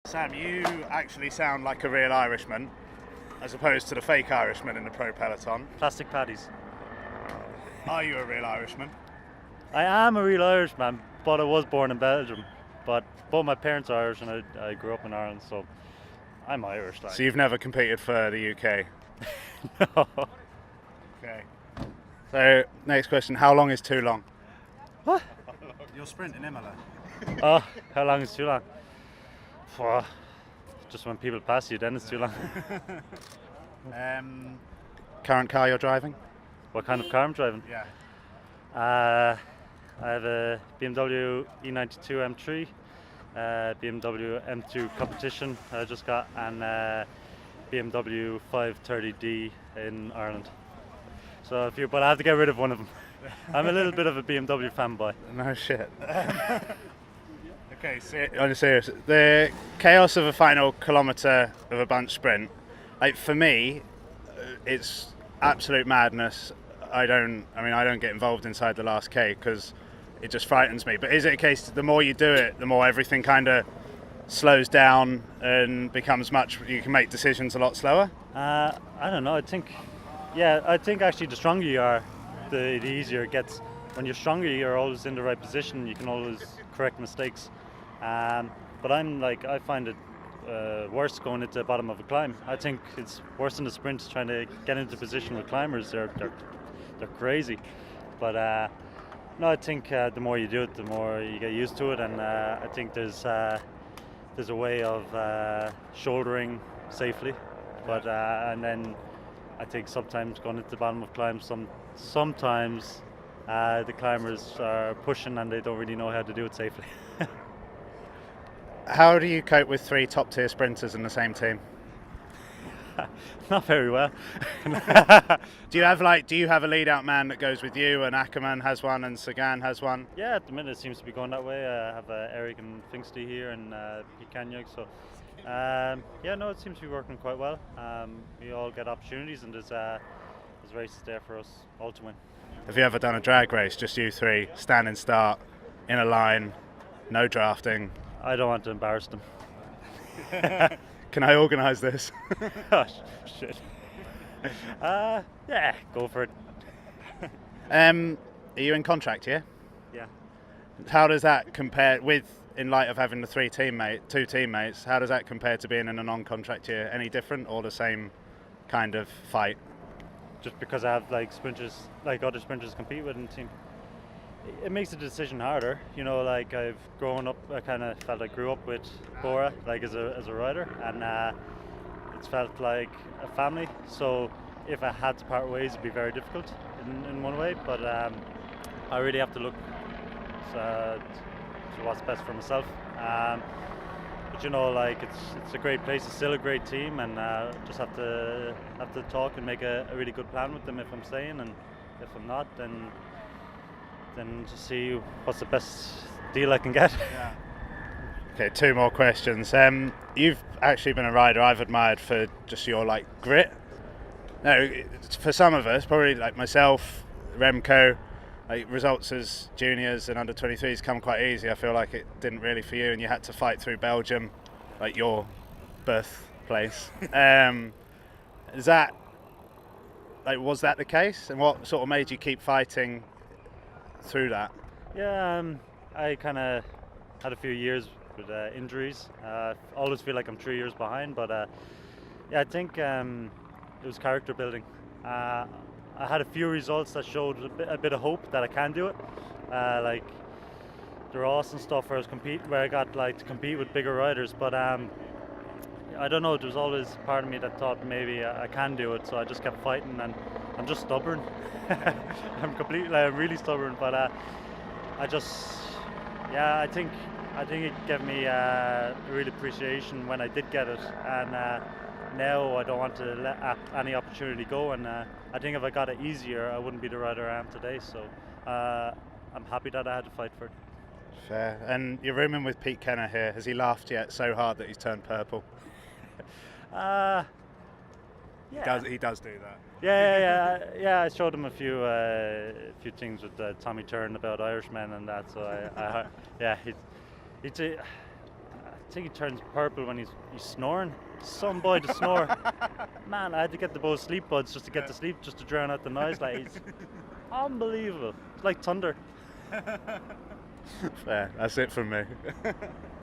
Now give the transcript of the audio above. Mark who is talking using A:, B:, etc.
A: Sam, you actually sound like a real Irishman, as opposed to the fake Irishman in the pro peloton.
B: Plastic patties.
A: Are you a real Irishman?
B: I am a real Irishman, but I was born in Belgium. But both my parents are Irish, and I grew up in Ireland, so I'm Irish. Like.
A: So you've never competed for the UK?
B: No.
A: Okay. So next question: how long is too long?
B: What?
A: Your sprint in Imola.
B: Oh, how long is too long? Phew, just when people pass you, then it's too long.
A: Current car you're driving?
B: What kind of car I'm driving?
A: Yeah.
B: I have a BMW E92 M3, BMW M2 Competition I just got, and BMW 530D in Ireland. So a few, but I have to get rid of one of them. I'm a little bit of a BMW fanboy.
A: No shit. Okay, on a serious, the chaos of a final kilometre of a bunch sprint, like for me, it's absolute madness. I don't get involved inside the last K because it just frightens me. But is it a case that the more you do it, the more everything kind of slows down and becomes you can make decisions a lot slower?
B: I don't know. I think actually the stronger you are, the easier it gets. When you're stronger, you're always in the right position. You can always correct mistakes. But I find it worse going into the bottom of a climb. I think it's worse in the sprint trying to get into position with climbers. They're crazy. But no, I think the more you do it, the more you get used to it. And I think there's a way of shouldering safely. But and then I think sometimes going into the bottom of climbs, sometimes the climbers are pushing and they don't really know how to do it safely.
A: How do you cope with 3 top tier sprinters in the same team?
B: Not very well.
A: Do you have a lead out man that goes with you, and Ackerman has one and Sagan has one?
B: Yeah, at the minute it seems to be going that way. I have Eric and Finksty here and Pete Kanyuk, so it seems to be working quite well. We all get opportunities, and there's races there for us all to win.
A: Have you ever done a drag race, just you 3, standing start, in a line, no drafting?
B: I don't want to embarrass them.
A: Can I organise this?
B: Oh, shit. Yeah, go for it.
A: Are you in contract here?
B: Yeah.
A: How does that compare in light of having the 2 teammates, how does that compare to being in a non-contract year? Any different or the same kind of fight?
B: Just because I have other sprinters compete with in the team. It makes the decision harder, I've grown up, I kind of felt I grew up with Bora, as a rider, and it's felt like a family, so if I had to part ways, it'd be very difficult in one way, but I really have to look to what's best for myself. But it's a great place, it's still a great team, and just have to talk and make a really good plan with them if I'm staying, and if I'm not, then just see what's the best deal I can get.
A: Yeah. Okay, 2 more questions. You've actually been a rider I've admired for just your grit. No, for some of us, probably like myself, Remco, results as juniors and under 23s come quite easy. I feel like it didn't really for you, and you had to fight through Belgium, your birthplace. Was that the case? And what sort of made you keep fighting through that?
B: Yeah, I kind of had a few years with injuries. Always feel like I'm 3 years behind, but I think it was character building. I had a few results that showed a bit of hope that I can do it. The Ross and stuff where I got to compete with bigger riders, but I don't know. There was always part of me that thought maybe I can do it, so I just kept fighting, and I'm just stubborn. I'm really stubborn, but I think it gave me a real appreciation when I did get it, and now I don't want to let any opportunity go, and I think if I got it easier, I wouldn't be the rider I am today, so I'm happy that I had to fight for it.
A: Fair. And you're rooming with Pete Kenner here. Has he laughed yet so hard that he's turned purple?
B: Yeah.
A: He does do that.
B: Yeah. I showed him a few things with Tommy Turn about Irishmen and that. So I think he turns purple when he's snoring. Some boy to snore. Man, I had to get the Bose sleep buds just to get to sleep, just to drown out the noise. Like, it's unbelievable. It's like thunder.
A: Fair, that's it from me.